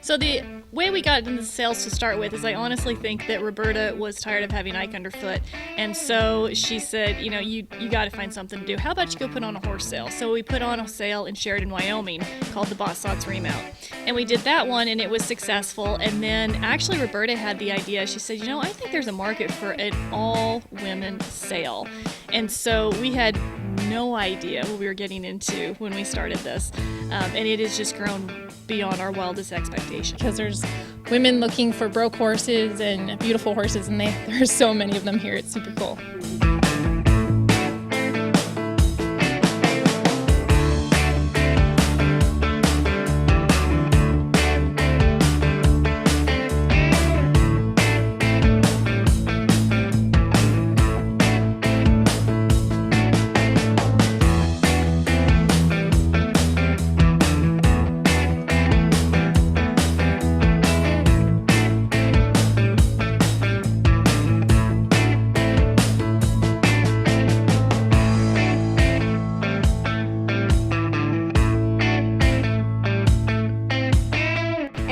So the way we got into sales to start with is I honestly think that Roberta was tired of having Ike underfoot, and so she said, you know, you got to find something to do. How about you go put on a horse sale? So we put on a sale in Sheridan, Wyoming called the Bossot's Remount, and we did that one, and it was successful. And then actually Roberta had the idea. She said, you know, I think there's a market for an all-women sale, and so we had no idea what we were getting into when we started this, and it has just grown beyond our wildest expectations. Because there's women looking for broke horses and beautiful horses, and there's so many of them here. It's super cool.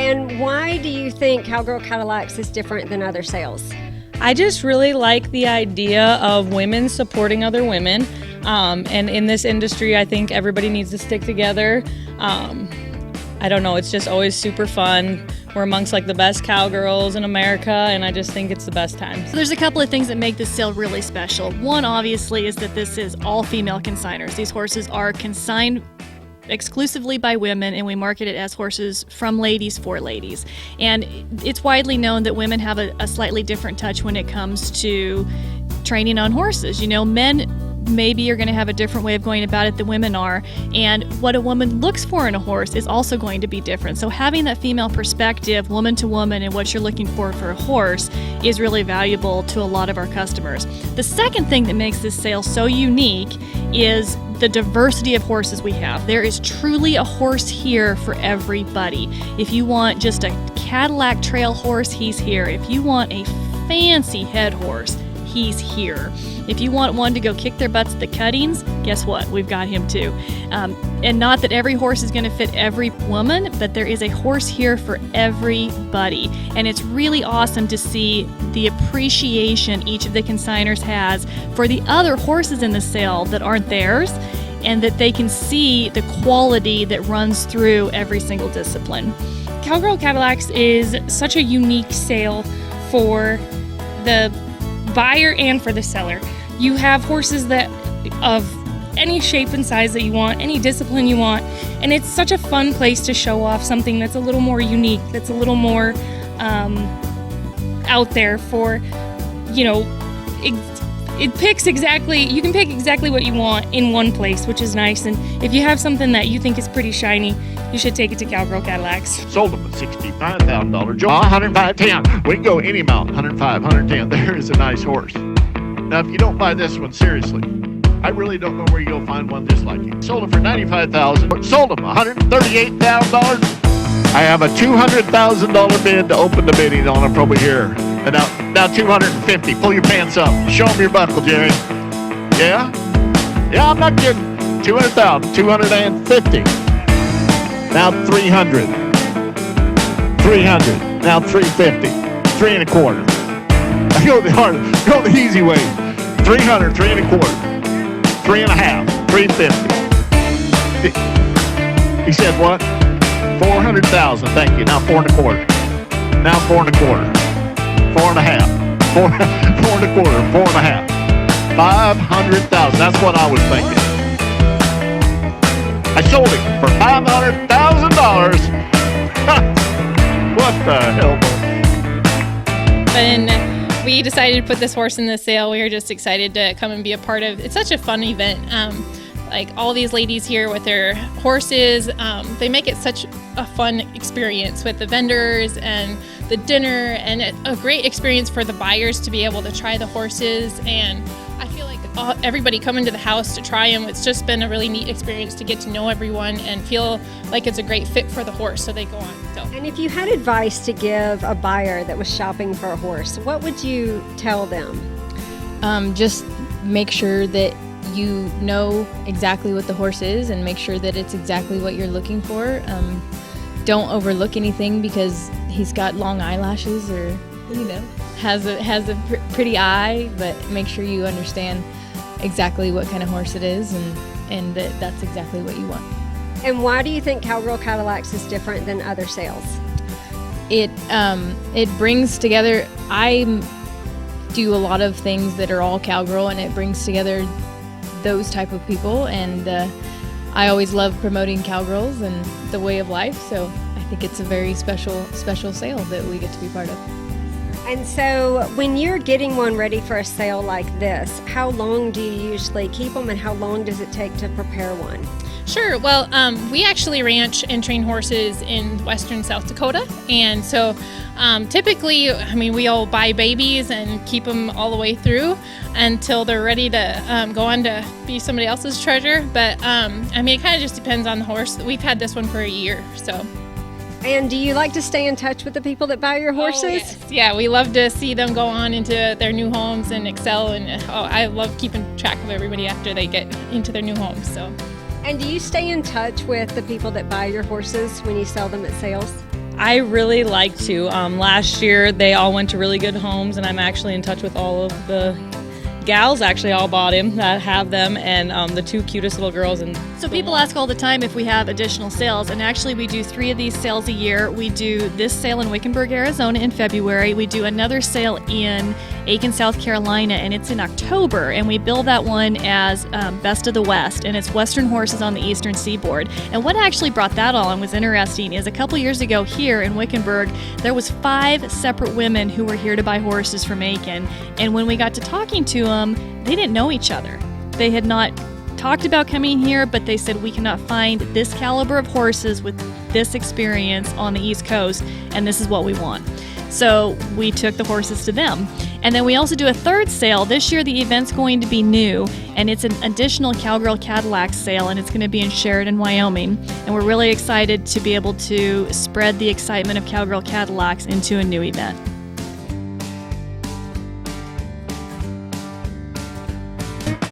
And why do you think Cowgirl Cadillacs is different than other sales? I just really like the idea of women supporting other women. And in this industry, I think everybody needs to stick together. I don't know, it's just always super fun. We're amongst like the best cowgirls in America, and I just think it's the best time. So there's a couple of things that make this sale really special. One, obviously, is that this is all female consigners. These horses are consigned exclusively by women, and we market it as horses from ladies for ladies. And it's widely known that women have a slightly different touch when it comes to training on horses. You know, men maybe are going to have a different way of going about it than women are, and what a woman looks for in a horse is also going to be different. So having that female perspective, woman to woman, and what you're looking for a horse is really valuable to a lot of our customers. The second thing that makes this sale so unique is the diversity of horses we have. There is truly a horse here for everybody. If you want just a Cadillac trail horse, he's here. If you want a fancy head horse, he's here. If you want one to go kick their butts at the cuttings, guess what? We've got him too. And not that every horse is going to fit every woman, but there is a horse here for everybody. And it's really awesome to see the appreciation each of the consigners has for the other horses in the sale that aren't theirs, and that they can see the quality that runs through every single discipline. Cowgirl Cadillacs is such a unique sale for the buyer and for the seller. You have horses that of any shape and size that you want, any discipline you want, and it's such a fun place to show off something that's a little more unique, that's a little more out there for, you know, it picks exactly, you can pick exactly what you want in one place, which is nice. And if you have something that you think is pretty shiny, you should take it to Cowgirl Cadillacs. Sold them at $65,000. Joe, 105.10. We can go any amount, 105, 110. There is a nice horse. Now, if you don't buy this one, seriously, I really don't know where you'll find one just like it. Sold them for $95,000. Sold them $138,000. I have a $200,000 bid to open the bidding on them over here. And now $250. Pull your pants up. Show them your buckle, Jerry. Yeah? Yeah, I'm not kidding. $200,000. $250. Now $300. $300. Now $350. $325. I go the hard, go the easy way. $300. $325. $3.5. $350. He said what? $400,000. Thank you. Now $4.25. Now $4.25. $4.5. $4.25. $4.5. $500,000. That's what I was thinking. I sold it for $500,000. What the hell? When we decided to put this horse in the sale, we were just excited to come and be a part of. It's such a fun event. Like all these ladies here with their horses, they make it such a fun experience with the vendors and the dinner, and a great experience for the buyers to be able to try the horses. And I feel like everybody coming to the house to try them, it's just been a really neat experience to get to know everyone and feel like it's a great fit for the horse, so they go on. So. And if you had advice to give a buyer that was shopping for a horse, what would you tell them? Just make sure that you know exactly what the horse is and make sure that it's exactly what you're looking for. don't overlook anything because he's got long eyelashes or, has a pretty eye, but make sure you understand exactly what kind of horse it is and that's exactly what you want. And why do you think Cowgirl Cadillacs is different than other sales? It brings together, I do a lot of things that are all cowgirl, and it brings together those type of people, and I always love promoting cowgirls and the way of life, so I think it's a very special sale that we get to be part of. And so when you're getting one ready for a sale like this, how long do you usually keep them, and how long does it take to prepare one? Sure. Well, we actually ranch and train horses in western South Dakota. And so typically, we all buy babies and keep them all the way through until they're ready to go on to be somebody else's treasure. But it kind of just depends on the horse. We've had this one for a year, so. And do you like to stay in touch with the people that buy your horses? Oh, yes. Yeah, we love to see them go on into their new homes and excel. And I love keeping track of everybody after they get into their new homes, so. And do you stay in touch with the people that buy your horses when you sell them at sales? I really like to. Last year, they all went to really good homes, and I'm actually in touch with all of the gals, actually all bought him, that have them, and the two cutest little girls. And So people ask all the time if we have additional sales, and actually we do 3 of these sales a year. We do this sale in Wickenburg, Arizona in February. We do another sale in Aiken, South Carolina, and it's in October, and we bill that one as Best of the West, and it's Western horses on the Eastern Seaboard. And what actually brought that on was interesting is a couple years ago here in Wickenburg, there was 5 separate women who were here to buy horses from Aiken, and when we got to talking to them, they didn't know each other. They had not talked about coming here, but they said we cannot find this caliber of horses with this experience on the East Coast, and this is what we want. So we took the horses to them. And then we also do a 3rd sale. This year the event's going to be new, and it's an additional Cowgirl Cadillac sale, and it's going to be in Sheridan, Wyoming. And we're really excited to be able to spread the excitement of Cowgirl Cadillacs into a new event.